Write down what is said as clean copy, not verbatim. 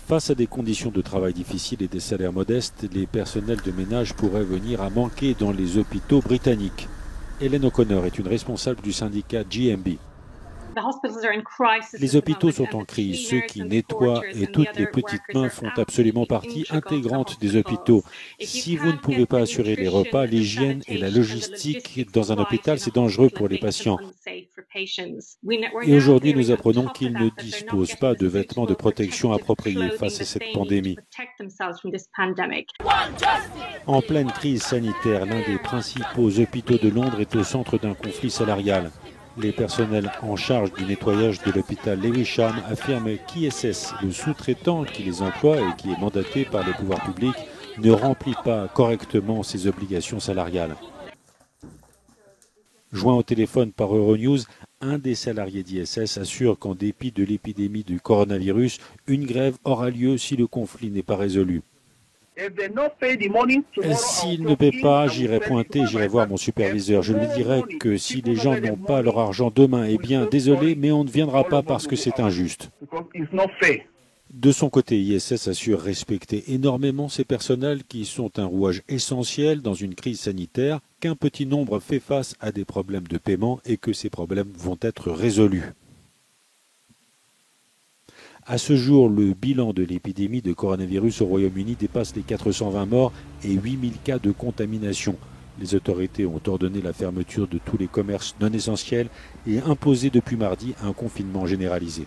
Face à des conditions de travail difficiles et des salaires modestes, les personnels de ménage pourraient venir à manquer dans les hôpitaux britanniques. Hélène O'Connor est une responsable du syndicat GMB. Les hôpitaux sont en crise. Ceux qui nettoient et toutes les petites mains font absolument partie intégrante des hôpitaux. Si vous ne pouvez pas assurer les repas, l'hygiène et la logistique dans un hôpital, c'est dangereux pour les patients. Et aujourd'hui, nous apprenons qu'ils ne disposent pas de vêtements de protection appropriés face à cette pandémie. En pleine crise sanitaire, l'un des principaux hôpitaux de Londres est au centre d'un conflit salarial. Les personnels en charge du nettoyage de l'hôpital Lewisham affirment qu'ISS, le sous-traitant qui les emploie et qui est mandaté par les pouvoirs publics, ne remplit pas correctement ses obligations salariales. Joint au téléphone par Euronews, un des salariés d'ISS assure qu'en dépit de l'épidémie du coronavirus, une grève aura lieu si le conflit n'est pas résolu. S'il ne paie pas, j'irai pointer, j'irai voir mon superviseur. Je lui dirai que si les gens n'ont pas leur argent demain, eh bien, désolé, mais on ne viendra pas parce que c'est injuste. De son côté, ISS assure respecter énormément ses personnels qui sont un rouage essentiel dans une crise sanitaire, qu'un petit nombre fait face à des problèmes de paiement et que ces problèmes vont être résolus. À ce jour, le bilan de l'épidémie de coronavirus au Royaume-Uni dépasse les 420 morts et 8000 cas de contamination. Les autorités ont ordonné la fermeture de tous les commerces non essentiels et imposé depuis mardi un confinement généralisé.